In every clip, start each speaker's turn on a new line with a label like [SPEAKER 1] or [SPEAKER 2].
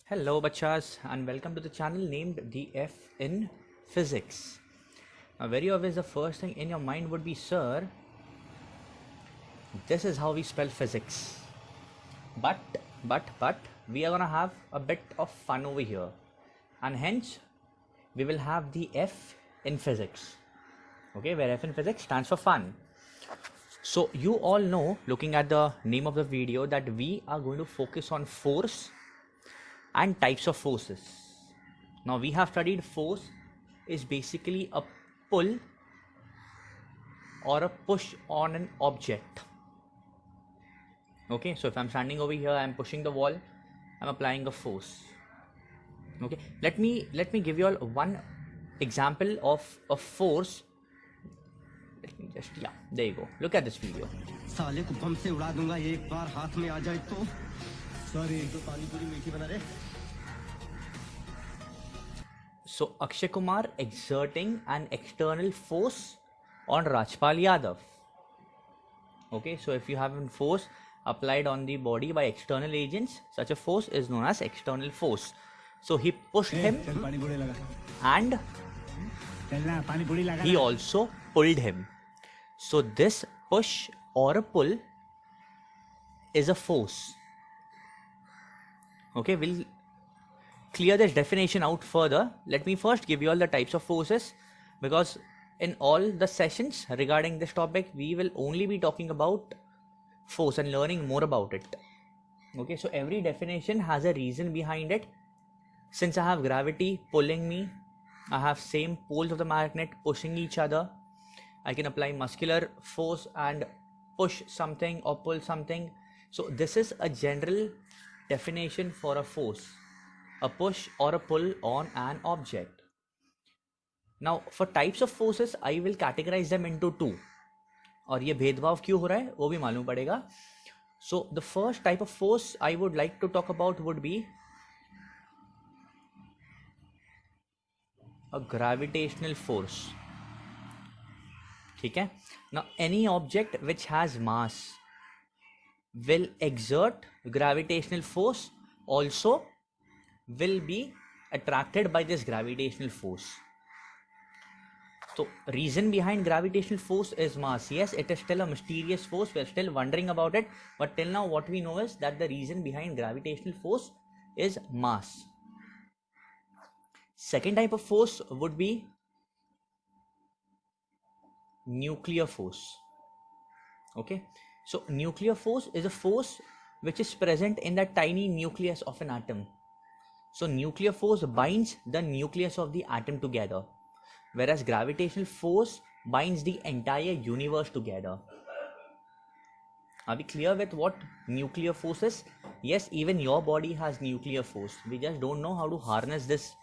[SPEAKER 1] Hello, bachas, and welcome to the channel named DF in Physics. Now, very obvious, the first thing in your mind would be, sir, this is how we spell physics. But, we are gonna have a bit of fun over here, and hence we will have the F in physics. Okay, where F in physics stands for fun. So, you all know, looking at the name of the video, that we are going to focus on force and types of forces. Now we have studied force is basically a pull or a push on an object. Okay, so if I'm standing over here, I'm pushing the wall, I'm applying a force. Okay, let me give you all one example of a force. Let me just, yeah, there you go. Look at this video.
[SPEAKER 2] साले को बम से उड़ा दूंगा एक बार हाथ में आ जाए तो सॉरी तो पानी पूरी मीठी बना रहे.
[SPEAKER 1] So Akshay Kumar exerting an external force on Rajpal Yadav. Okay, so if you have a force applied on the body by external agents, such a force is known as external force. So he pushed him and he also pulled him. So this push or a pull is a force. Okay, we'll clear this definition out further. Let me first give you all the types of forces, because in all the sessions regarding this topic we will only be talking about force and learning more about it. Okay, so every definition has a reason behind it. Since I have gravity pulling me, I have same poles of the magnet pushing each other, I can apply muscular force and push something or pull something. So this is a general definition for a force, a push or a pull on an object. Now for types of forces I will categorize them into two. और ये भेदभाव क्यों हो रहा है वो भी मालूम पड़ेगा. So the first type of force I would like to talk about would be a gravitational force. ठीक है. Now any object which has mass will exert gravitational force, also will be attracted by this gravitational force. So reason behind gravitational force is mass. Yes, it is still a mysterious force, we are still wondering about it, but till now what we know is that the reason behind gravitational force is mass. Second type of force would be nuclear force. Okay, so nuclear force is a force which is present in the tiny nucleus of an atom. So nuclear force binds the nucleus of the atom together, whereas gravitational force binds the entire universe together. Are we clear with what nuclear force is? Yes, even your body has nuclear force. We just don't know how to harness this.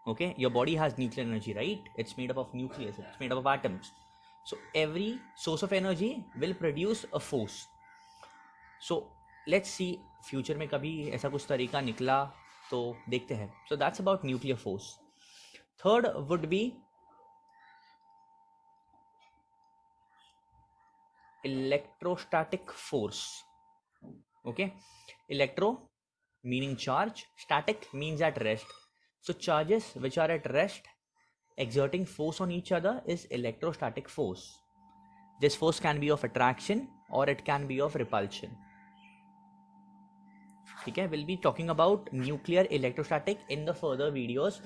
[SPEAKER 1] Okay, your body has nuclear energy, right? It's made up of nucleus, it's made up of atoms. So every source of energy will produce a force. So let's see future में कभी ऐसा कुछ तरीका निकला तो देखते हैं. So that's about nuclear force. Third would be electrostatic force. Okay, electro meaning charge, static means at rest. So charges which are at rest exerting force on each other is electrostatic force. This force can be of attraction or it can be of repulsion. Okay, we'll be talking about nuclear electrostatic in the further videos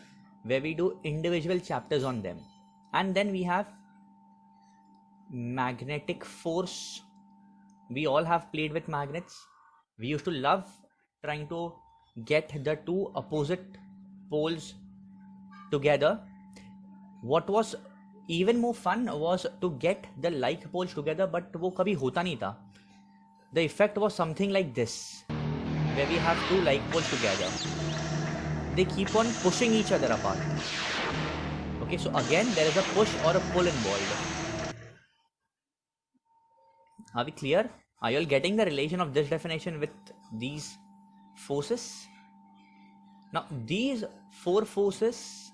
[SPEAKER 1] where we do individual chapters on them. And then we have magnetic force. We all have played with magnets. We used to love trying to get the two opposite poles together. What was even more fun was to get the like poles together, but वो कभी होता नहीं था. The effect was something like this, where we have two like poles together. They keep on pushing each other apart. Okay, so again there is a push or a pull involved. Are we clear? Are you all getting the relation of this definition with these forces? Now these four forces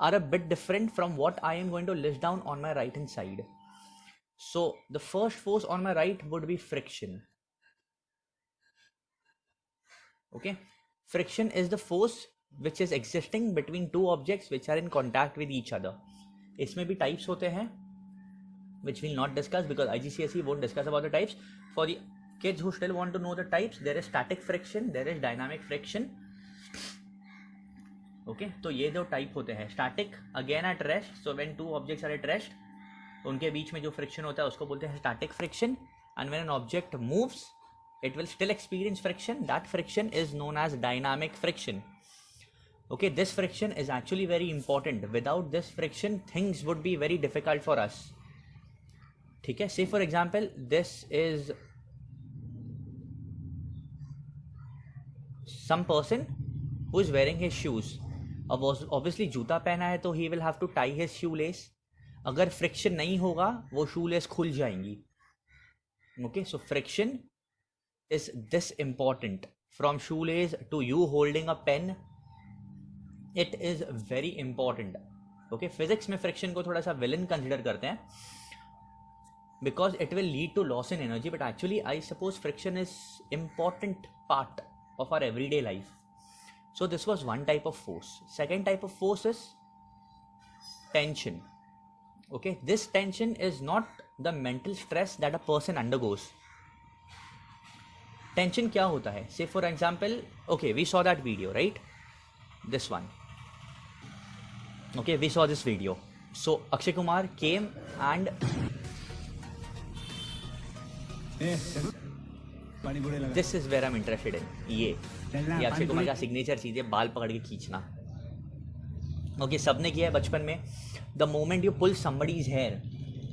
[SPEAKER 1] are a bit different from what I am going to list down on my right hand side. So the first force on my right would be friction. Okay, friction is the force which is existing between two objects which are in contact with each other. इसमें भी types होते हैं which we'll not discuss because IGCSE won't discuss about the types. For the kids who still want to know the types, there is static friction, there is dynamic friction. Okay, तो ये दो type होते हैं. Static again at rest, so when two objects are at rest उनके बीच में जो friction होता है उसको बोलते हैं static friction. And when an object moves it will still experience friction. That friction is known as dynamic friction. Okay, this friction is actually very important. Without this friction, things would be very difficult for us. ठीक है, say for example, this is some person who is wearing his shoes. अब obviously जूता पहना है तो he will have to tie his shoelace. अगर friction नहीं होगा वो shoelace खुल जाएंगी. Okay, so friction is this important. From shoelace to you holding a pen, it is very important. Okay, physics में friction को थोड़ा सा villain consider करते हैं because it will lead to loss in energy, but actually I suppose friction is important part of our everyday life. So this was one type of force. Second type of force is tension. Okay, this tension is not the mental stress that a person undergoes. Tension क्या होता है? Say for example, okay, we saw that video, right? This one. Okay, we saw this video. So Akshay Kumar came and this is where I am interested in. ये अक्षय कुमार का signature चीज है, बाल पकड़ के खींचना. ओके, सबने किया है बचपन में. The moment you pull somebody's hair,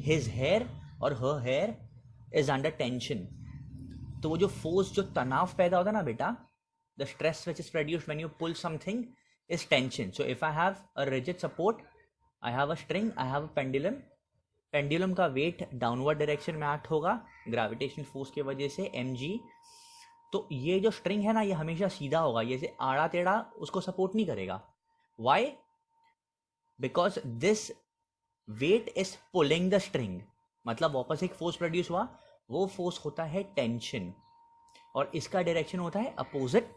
[SPEAKER 1] his hair और her hair is under tension. तो वो जो फोर्स, जो तनाव पैदा होता है ना बेटा, the stress which is produced when you pull something is tension. So if I have a rigid support, I have a string, I have a pendulum. Pendulum का वेट डाउनवर्ड डायरेक्शन में act होगा gravitation force की वजह से, mg. तो ये जो string है ना, ये हमेशा सीधा होगा, ये से आड़ा टेढ़ा उसको सपोर्ट नहीं करेगा. Why? Because this weight is pulling the string. मतलब वापस एक फोर्स प्रोड्यूस हुआ, वो फोर्स होता है टेंशन, और इसका डायरेक्शन होता है opposite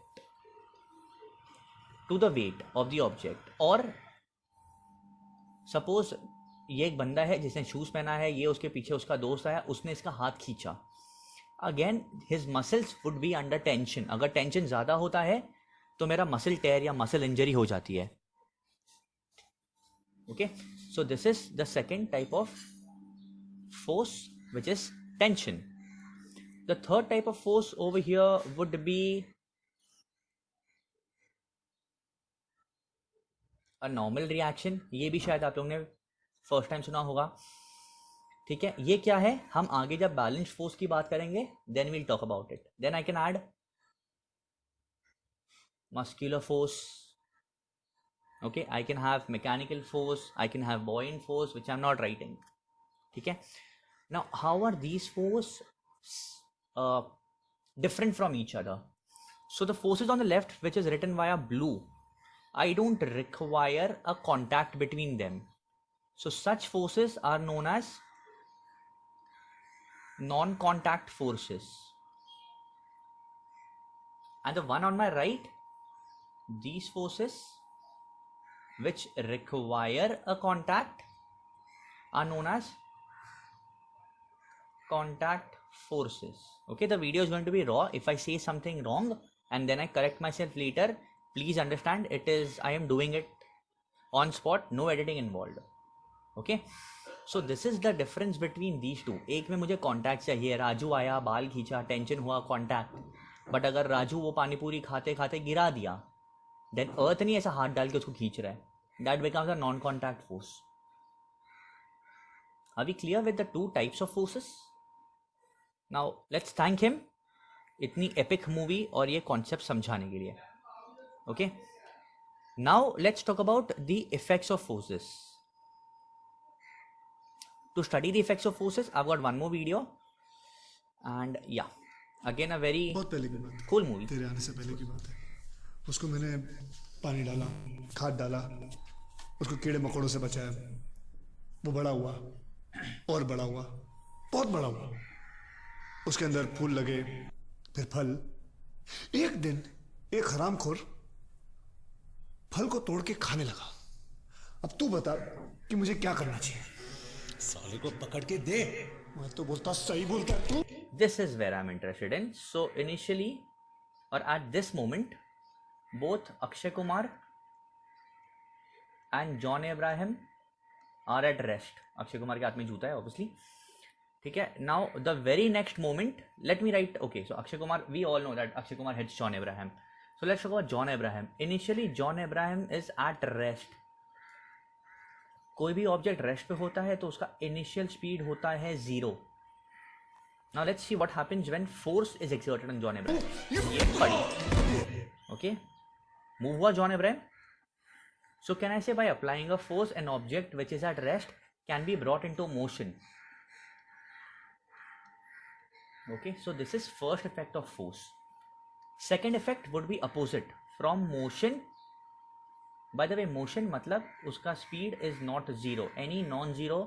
[SPEAKER 1] to the weight of the object. और सपोज ये एक बंदा है जिसने शूज पहना है, ये उसके पीछे उसका दोस्त आया, उसने इसका हाथ खींचा. Again his muscles would be under tension. अगर टेंशन ज्यादा होता है तो मेरा मसल टेयर या मसल इंजरी हो जाती है. Okay, so this is the second type of force which is tension. The third type of force over here would be a normal reaction. ये भी शायद आप लोगों ने फर्स्ट टाइम सुना होगा. ठीक है, ये क्या है? हम आगे जब बैलेंस फोर्स की बात करेंगे then we'll talk about it. Then I can add muscular force. Okay, I can have mechanical force, I can have buoyant force, which I'm not writing. ठीक है. Now, how are these forces different from each other? So the forces on the left, which is written via blue, I don't require a contact between them. So such forces are known as non-contact forces. And the one on my right, these forces which require a contact are known as contact forces. Okay, the video is going to be raw. If I say something wrong and then I correct myself later, please understand it is, I am doing it on spot, no editing involved. Okay, so this is the difference between these two. एक में मुझे contact चाहिए, राजू आया, बाल खींचा, tension हुआ, contact. But अगर राजू वो पानी पूरी खाते खाते गिरा दिया, then अर्थ नहीं ऐसा हाथ डाल के उसको खींच रहा है, that becomes a non-contact force. Are we clear with the two types of forces? Now let's thank him इतनी epic movie और ये concept समझाने के लिए. Okay, now let's talk about the effects of forces. To study the effects of forces, I've got one more video, and yeah, again a very
[SPEAKER 3] बहुत पहले की बात,
[SPEAKER 1] cool movie.
[SPEAKER 3] तेरे आने से पहले की बात है. उसको मैंने पानी डाला, खाद डाला, उसको कीड़े मकोड़ों से बचाया. वो बड़ा हुआ और बड़ा हुआ, बहुत बड़ा हुआ. उसके अंदर फूल लगे, फिर फल. एक दिन एक हरामखोर फल को तोड़ के खाने लगा। अब तू बता कि मुझे क्या करना चाहिए।
[SPEAKER 2] साले को पकड़ के दे।
[SPEAKER 3] मैं तो बोलता सही बोलता है तू।
[SPEAKER 1] This is where I'm interested in. So initially or at this moment, both Akshay Kumar and John Abraham are at rest. Akshay Kumar के हाथ में जूता है obviously. ठीक है. Now the very next moment, let me write. Okay, so Akshay Kumar, we all know that Akshay Kumar hits John Abraham. So let's talk about John Abraham. Initially John Abraham is at rest. कोई भी object rest पे होता है तो उसका initial speed होता है 0. Now let's see what happens when force is exerted on John Abraham. ये पड़ी. Okay. Move हुआ John Abraham. So can I say by applying a force, an object which is at rest can be brought into motion. Okay. So this is first effect of force. Second effect would be opposite. From motion. By the way, motion मतलब उसका speed is not 0. Any non-zero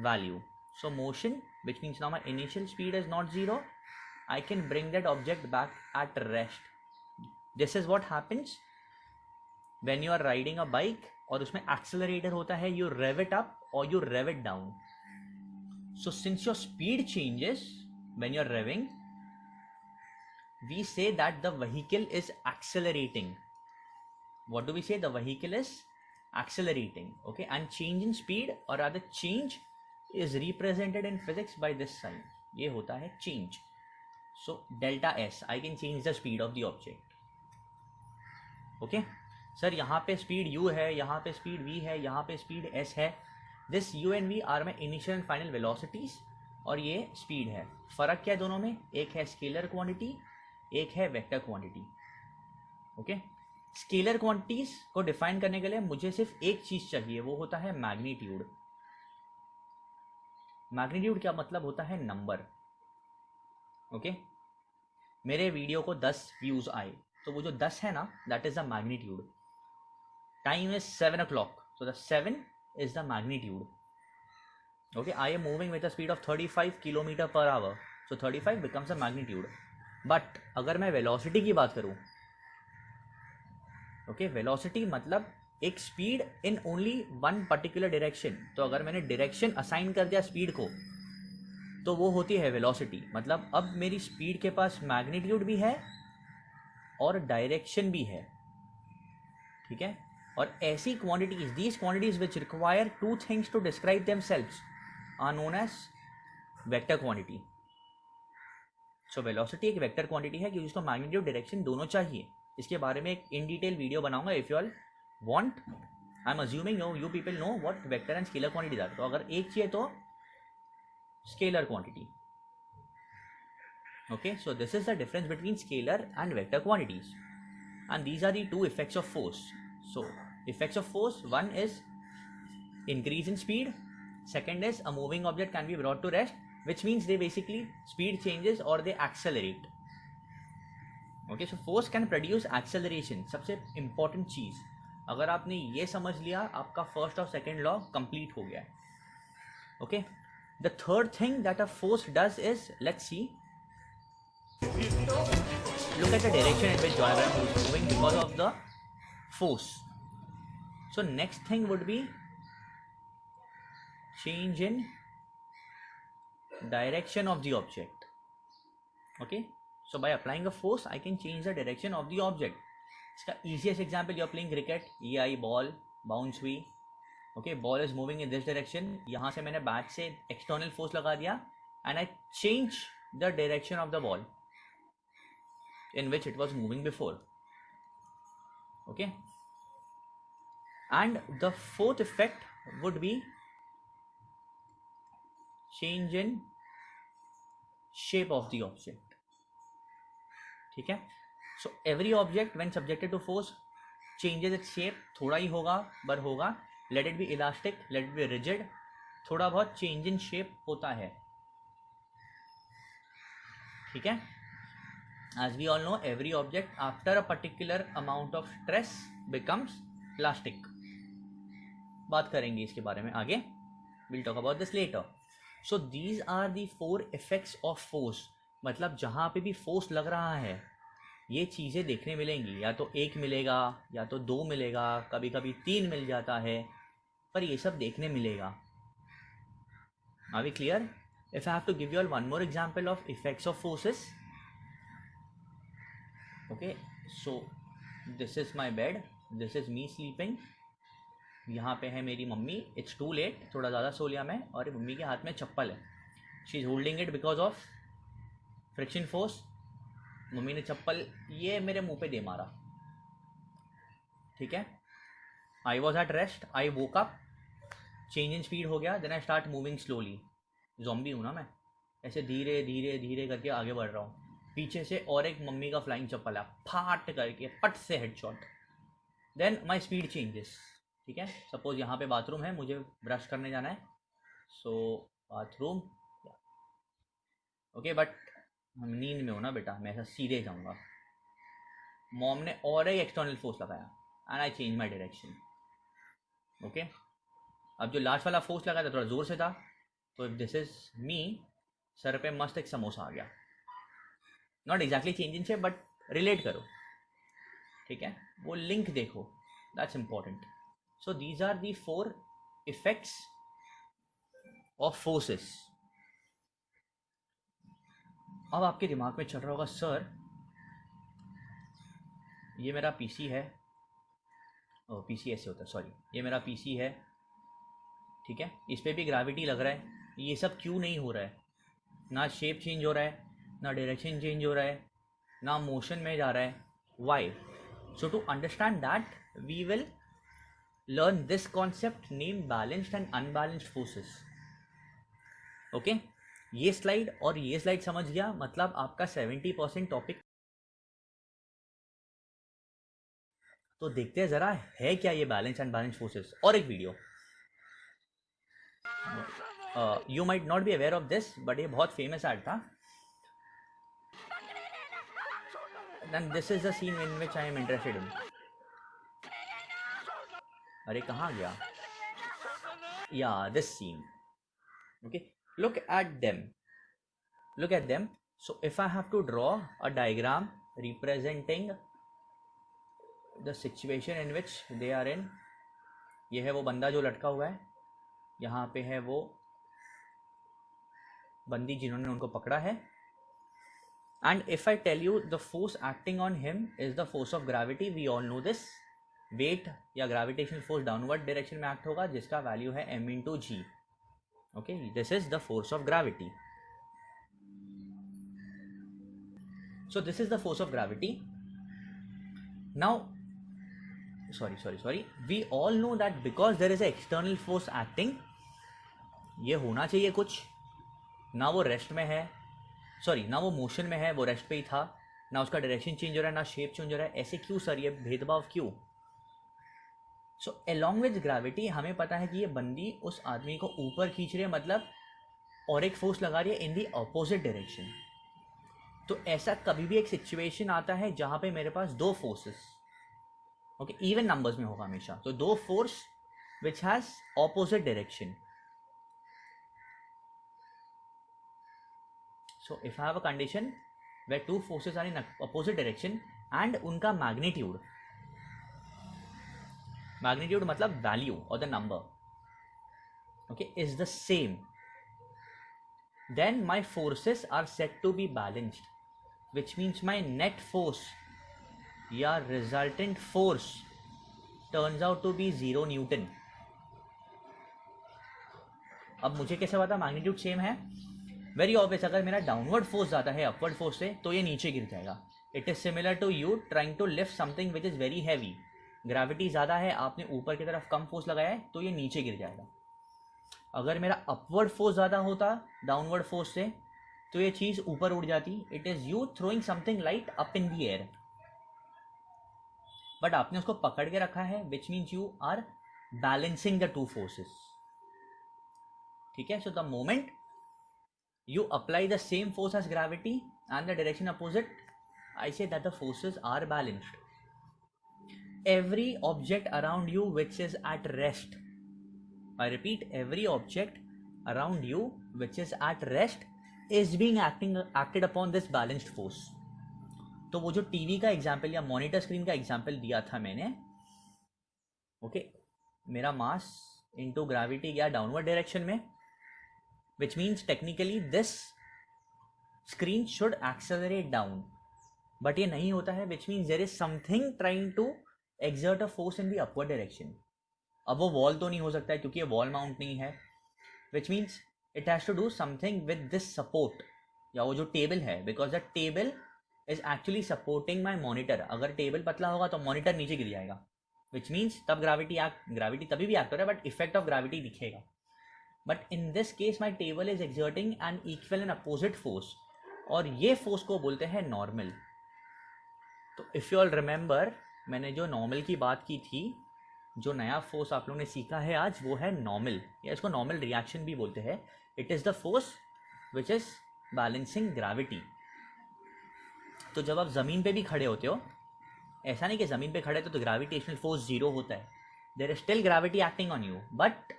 [SPEAKER 1] value. So motion, which means now my initial speed is not 0, I can bring that object back at rest. This is what happens when you are riding a bike और उसमें accelerator होता है, you rev it up or you rev it down. So since your speed changes when you are revving, we say that the vehicle is accelerating. What do we say? The vehicle is accelerating. Okay, and change in speed or rather change is represented in physics by this sign. ये होता है change. So delta S, I can change the speed of the object. Okay, sir यहाँ पे speed u है, यहाँ पे speed v है, यहाँ पे speed s है. This u and v are my initial and final velocities और ये speed है. फर्क क्या है दोनों में? एक है scalar quantity, एक है vector quantity. Okay. Scalar quantities को डिफाइन करने के लिए मुझे सिर्फ एक चीज चाहिए, वो होता है मैग्नीट्यूड. मैग्नीट्यूड क्या मतलब होता है? नंबर. ओके, मेरे वीडियो को 10 व्यूज आए तो वो जो 10 है ना, that is the magnitude. Time is 7 o'clock, so the 7 is the magnitude. Okay, I am moving with the speed of 35 kilometre per hour, so 35 becomes the magnitude. But अगर मैं वेलोसिटी की बात करूं, ओके, वेलोसिटी मतलब एक speed in only one particular direction. तो अगर मैंने डायरेक्शन असाइन कर दिया स्पीड को तो वो होती है वेलोसिटी. मतलब अब मेरी स्पीड के पास मैग्नीट्यूड भी है और डायरेक्शन भी है. ठीक है, और ऐसी quantities, these quantities which require two things to describe themselves are known as vector quantity. So velocity एक वेक्टर क्वांटिटी है क्योंकि उसको मैग्नीट्यूड डायरेक्शन दोनों चाहिए. इसके बारे में एक इन डिटेल वीडियो बनाऊंगा if you all want. I am assuming you people know what vector and scalar quantities are. तो अगर एक चाहिए तो scalar quantity. Okay, so this is the difference between scalar and vector quantities and these are the two effects of force. So effects of force, one is increase in speed, second is a moving object can be brought to rest, which means they basically speed changes or they accelerate. Okay, so force can produce acceleration. सबसे important चीज, अगर आपने ये समझ लिया, आपका first और second law complete हो गया है. Okay, the third thing that a force does is, let's see, look at the direction in which John Abraham is moving because of the force. So next thing would be change in direction of the object. Okay, so by applying a force I can change the direction of the object. इसका easiest example, you are playing cricket, ये eye ball, bounce हुई. Okay, ball is moving in this direction. यहाँ से मैंने bat से external force लगा दिया and I change the direction of the ball in which it was moving before. Okay, and the fourth effect would be change in shape of the object. ठीक है, so every object when subjected to force changes its shape. थोड़ा ही होगा पर होगा. Let it be elastic, let it be rigid, थोड़ा बहुत change in shape होता है. ठीक है, as we all know, every object after a particular amount of stress becomes plastic. बात करेंगे इसके बारे में आगे. We'll talk about this later. So these are the four effects of force. मतलब जहाँ पे भी फोर्स लग रहा है ये चीज़ें देखने मिलेंगी, या तो एक मिलेगा या तो दो मिलेगा, कभी कभी तीन मिल जाता है, पर ये सब देखने मिलेगा. Are we clear? If I have to give you all one more example of effects of forces. Okay, so this is my bed, this is me sleeping. यहाँ पे है मेरी मम्मी. इट्स टू लेट, थोड़ा ज़्यादा सो लिया मैं, और mummy के हाथ में चप्पल है. She is holding it because of friction force. Mummy ने चप्पल ये मेरे मुंह पे दे मारा. ठीक है. I was at rest, I woke up, change in speed हो गया, then I start moving slowly. Zombie हूँ ना मैं, ऐसे धीरे धीरे धीरे करके आगे बढ़ रहा हूँ. पीछे से और एक मम्मी का फ्लाइंग चप्पल है, फाट करके पट से headshot. Then my speed changes. ठीक है. सपोज यहाँ पे बाथरूम है, मुझे ब्रश करने जाना है, सो बाथरूम. ओके, बट हम नींद में हो ना बेटा, मैं ऐसा सीधे जाऊँगा. मॉम ने और एक एक्सटर्नल फोर्स लगाया and I change my direction. Okay. अब जो लास्ट वाला फोर्स लगा था थोड़ा ज़ोर से था, तो इफ दिस इज मी, सर पे मस्त एक समोसा आ गया. Not exactly change in shape, but relate करो. ठीक है, वो लिंक देखो, that's important. So these are the 4 effects of forces. अब आपके दिमाग में चल रहा होगा, सर ये मेरा पीसी है. ओ, पीसी ऐसे होता है, सॉरी, ये मेरा पीसी है. ठीक है, इस पर भी ग्रेविटी लग रहा है, ये सब क्यों नहीं हो रहा है? ना शेप चेंज हो रहा है, ना डायरेक्शन चेंज हो रहा है, ना मोशन में जा रहा है. Why? So to understand that we will learn this concept name balanced and unbalanced forces. Okay, ये स्लाइड और ये स्लाइड समझ गया, मतलब आपका 70% टॉपिक. तो देखते हैं जरा है क्या ये बैलेंस एंड बैलेंस फोर्सेस. और एक video, you might not be aware of this, but ये बहुत फेमस एड था. Then this is the scene in which I am interested in. अरे कहाँ गया? या this scene. Okay, look at them. So if I have to draw a diagram representing the situation in which they are in, ये है वो बंदा जो लटका हुआ है, यहाँ पे है वो बंदी जिन्होंने उनको पकड़ा है. And if I tell you the force acting on him is the force of gravity, we all know this. weight या gravitational force downward direction में act होगा, जिसका value है m into g. Okay, this is the force of gravity. So this is the force of gravity. Now, sorry. We all know that because there is an external force acting, ये होना चाहिए कुछ. ना वो rest में है, ना वो मोशन में है, वो रेस्ट पे ही था. ना उसका डायरेक्शन चेंज हो रहा है, ना शेप चेंज हो रहा है. ऐसे क्यों सर, ये भेदभाव क्यों? सो अलॉन्ग विद ग्रेविटी हमें पता है कि ये बंदी उस आदमी को ऊपर खींच रही है, मतलब और एक फोर्स लगा रही है इन दी अपोजिट डायरेक्शन. तो ऐसा कभी भी एक सिचुएशन आता है जहाँ पे मेरे पास 2 फोर्सेस, ओके, इवन नंबर्स में होगा हमेशा. तो 2 force which has opposite direction. So if I have a condition where 2 forces are in opposite direction and उनका मैग्नीट्यूड मतलब वैल्यू और the number, okay, is the same, then my forces are said to be balanced, which means my net force या resultant force turns out to be 0 Newton. अब मुझे कैसे पता magnitude same है? Very obvious, अगर मेरा downward force ज़्यादा है अपवर्ड फोर्स से, तो ये नीचे गिर जाएगा. It is similar to you trying to lift something which is very heavy. Gravity ज़्यादा है, आपने ऊपर की तरफ कम फोर्स लगाया है, तो ये नीचे गिर जाएगा. अगर मेरा अपवर्ड फोर्स ज़्यादा होता डाउनवर्ड फोर्स से, तो ये चीज़ ऊपर उड़ जाती. It is you throwing something light up in the air, but आपने उसको पकड़ के रखा है, which means you are balancing the 2 forces. ठीक है. So the moment you apply the same force as gravity and the direction opposite, I say that the forces are balanced. Every object around you which is at rest, I repeat, every object around you which is at rest is being acted upon this balanced force. तो वो जो TV का example या monitor screen का example दिया था मैंने, okay, मेरा मास इनटू ग्रेविटी गया डाउनवर्ड डायरेक्शन में, which means technically this screen should accelerate down, but ये नहीं होता है, which means there is something trying to exert a force in the upward direction. अब वो वॉल तो नहीं हो सकता है क्योंकि ये वॉल माउंट नहीं है, which means it has to do something with this support, या वो जो टेबल है, because the table is actually supporting my monitor. अगर टेबल पतला होगा तो मॉनिटर नीचे गिर जाएगा, विच मीन्स तब ग्रेविटी तभी भी एक्ट हो रहा है, बट इफेक्ट ऑफ ग्रेविटी दिखेगा. But in this case my table is exerting an equal and opposite force, और ये फोर्स को बोलते हैं नॉर्मल. तो इफ़ यू ऑल रिमेंबर, मैंने जो नॉर्मल की बात की थी, जो नया फोर्स आप लोगों ने सीखा है आज, वो है नॉर्मल, या इसको नॉर्मल रिएक्शन भी बोलते हैं. It is the force which is balancing gravity. तो जब आप ज़मीन पे भी खड़े होते हो, ऐसा नहीं कि ज़मीन पे खड़े तो ग्रेविटेशनल फोर्स जीरो होता है, there is still gravity acting on you, but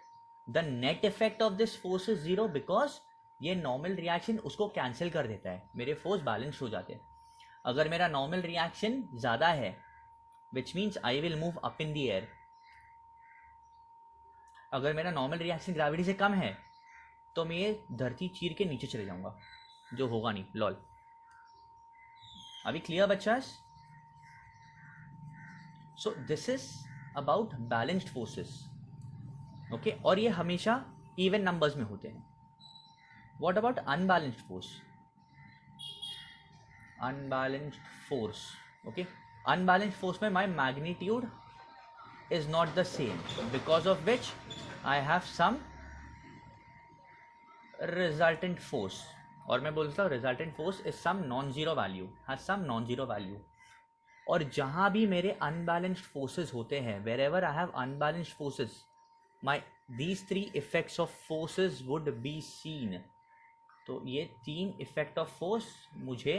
[SPEAKER 1] the net effect of this force is zero, because ये नॉर्मल रिएक्शन उसको कैंसिल कर देता है, मेरे फोर्स बैलेंस हो जाते हैं. अगर मेरा नॉर्मल रिएक्शन ज़्यादा है, which means I will move up in the air. अगर मेरा नॉर्मल रिएक्शन ग्रेविटी से कम है तो मैं ये धरती चीर के नीचे चले जाऊंगा, जो होगा नहीं. लॉल, अभी क्लियर बच्चास? So this is about balanced forces, okay, और ये हमेशा इवन नंबर्स में होते हैं. What about unbalanced force? Unbalanced force, okay, unbalanced force में my magnitude is not the same, because of which I have some resultant force, और मैं बोलता हूँ resultant force is some non-zero value, has some non-zero value. और जहाँ भी मेरे unbalanced forces होते हैं, wherever I have unbalanced forces, these three effects of forces would be seen. तो ये तीन effect of force मुझे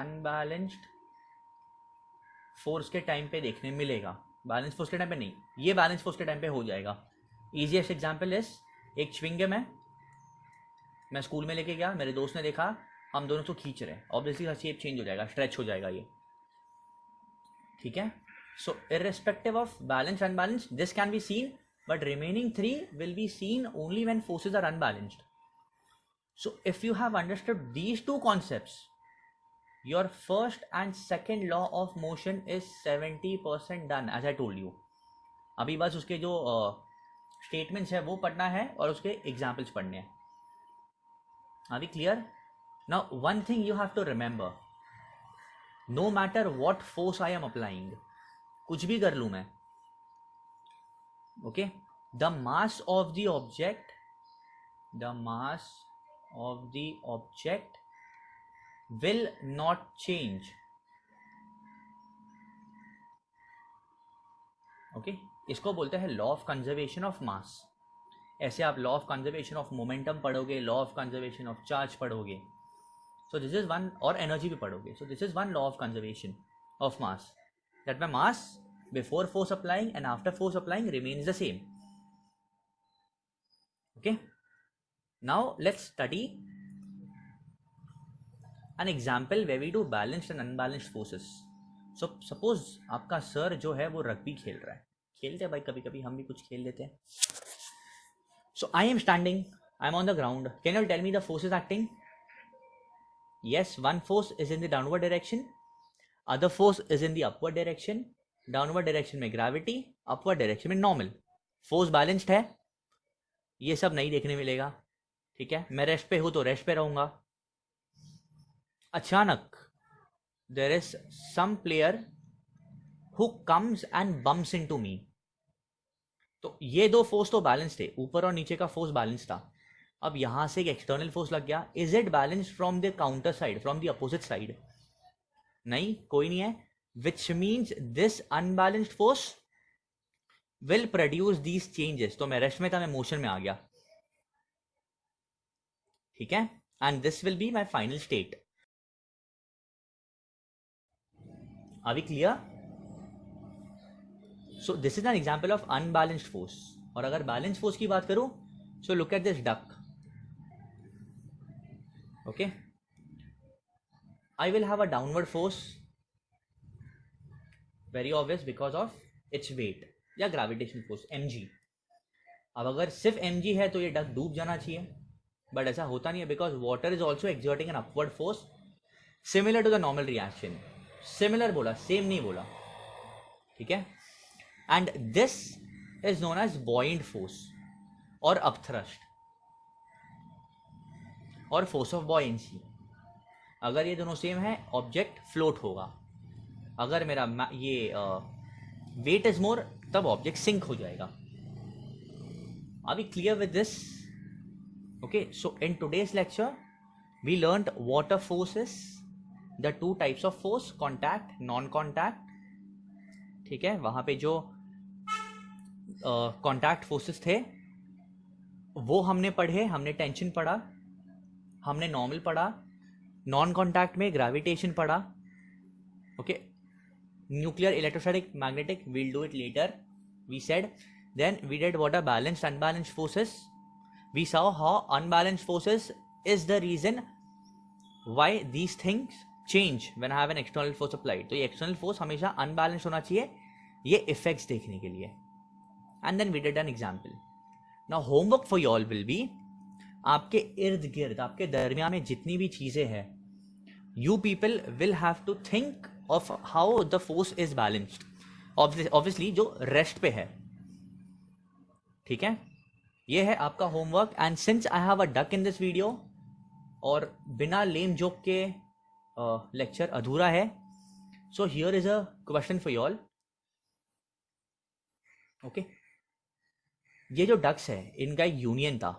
[SPEAKER 1] unbalanced फोर्स के टाइम पे देखने मिलेगा. बैलेंस फोर्स के टाइम पे नहीं, ये बैलेंस फोर्स के टाइम पे हो जाएगा. इजीएस्ट एग्जांपल इज, एक च्युइंगम है, मैं स्कूल में लेके गया, मेरे दोस्त ने देखा, हम दोनों तो खींच रहे हैं, ऑब्वियसली का शेप चेंज हो जाएगा, स्ट्रेच हो जाएगा ये, ठीक है. So irrespective of balance unbalance, this can be seen, but remaining three will be seen only when forces are unbalanced. So if you have understood these two concepts, your first and second law of motion is 70% done, as I told you. अभी बस उसके जो statements है वो पढ़ना है और उसके एग्जाम्पल्स पढ़ने हैं. अभी clear? Now one thing you have to remember, no matter what force I am applying, कुछ भी कर लूँ मैं, okay, the mass of the object, the mass of the object will not change, okay, इसको बोलते हैं law of conservation of mass. ऐसे आप law of conservation of momentum पढ़ोगे, law of conservation of charge पढ़ोगे, सो दिस इज वन, और energy भी पढ़ोगे. So this is one law of conservation of mass, that my mass before force applying and after force applying remains the same. Okay, now let's study an example where we do balanced and unbalanced forces. So suppose आपका sir जो है वो rugby खेल रहा है, खेलते हैं भाई, कभी कभी हम भी कुछ खेल लेते हैं. So I am standing, I am on the ground. Can you tell me the forces acting? Yes, one force is in the downward direction, other force is in the upward direction. Downward direction में gravity, upward direction में normal. Force balanced है, ये सब नहीं देखने मिलेगा, ठीक है. मैं रेस्ट पे हूँ तो रेस्ट पे रहूँगा. अचानक there is some player who comes and bumps into me. तो ये दो फोर्स तो बैलेंस थे, ऊपर और नीचे का फोर्स बैलेंस था. अब यहां से एक एक्सटर्नल फोर्स लग गया. Is it balanced from the counter side, from the opposite side? नहीं, कोई नहीं है. Which means this unbalanced force will produce these changes. तो मैं रेस्ट में था, मैं मोशन में आ गया, ठीक है, and this will be my final state. अभी clear? So this is an example of unbalanced force. और अगर बैलेंस फोर्स की बात करूं, so look at this duck, okay. I will have a downward force, very obvious because of its weight या gravitational force mg. अब अगर सिर्फ mg है तो ये डक डूब जाना चाहिए, बट ऐसा होता नहीं है because water is also exerting an upward force similar to the normal reaction. Similar बोला, सेम नहीं बोला, ठीक है. And this is known as buoyant force और अपथ्रस्ट और फोर्स ऑफ बॉयंसी. अगर ये दोनों सेम है ऑब्जेक्ट फ्लोट होगा. अगर मेरा ये वेट इज मोर तब ऑब्जेक्ट सिंक हो जाएगा. Are we clear with this? Okay, so in today's lecture we learned water forces, the two types of force, contact, non contact. ठीक है, वहां पे जो कॉन्टैक्ट फोर्सेस थे वो हमने पढ़े. हमने टेंशन पढ़ा, हमने नॉर्मल पढ़ा, नॉन कॉन्टैक्ट में ग्रेविटेशन पढ़ा. Okay, nuclear, electrostatic, magnetic, we'll do it later, we said. Then we did what are balanced, unbalanced forces. We saw how unbalanced forces is the reason why these things change when I have an external force applied. तो ये external force हमेशा unbalanced होना चाहिए ये effects देखने के लिए. And then we did an example. Now homework for you all will be, आपके इर्द गिर्द, आपके दरमियान में जितनी भी चीज़ें हैं, you people will have to think of how the force is balanced. Obviously जो रेस्ट पे है, ठीक है. ये है आपका homework. And since I have a duck in this video और बिना लेम जोक के लेक्चर अधूरा है, so here is a question for you all. Okay, ये जो डक्स है इनका एक यूनियन था.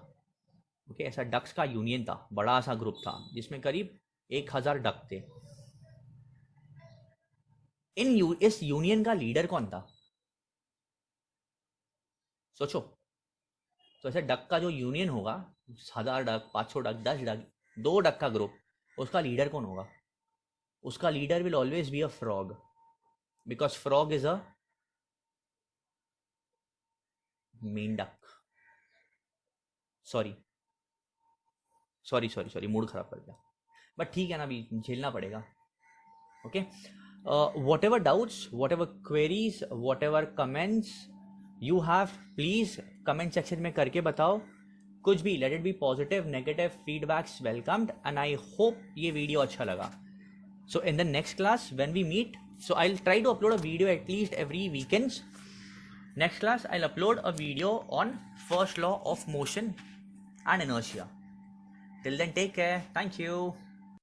[SPEAKER 1] ओके, ऐसा डक्स का यूनियन था, बड़ा सा ग्रुप था जिसमें करीब 1000 डक थे. इस यूनियन का लीडर कौन था? सोचो. तो ऐसे डक का जो यूनियन होगा, 1000 डक, 500 डक, 10 डक, 2 डक का ग्रुप, उसका लीडर कौन होगा? उसका leader will always be a frog, because frog is a main duck. Sorry, mood खराब कर दिया, बट ठीक है ना, अभी झेलना पड़ेगा. Okay, whatever doubts, whatever queries, whatever comments you have, please comment section में करके बताओ. कुछ भी, let it be positive, negative, feedbacks welcomed. And I hope ये वीडियो अच्छा लगा. So in the next class when we meet, so I'll try to upload a video at least every weekends. Next class I'll upload a video on first law of motion and inertia. Till then, take care. Thank you.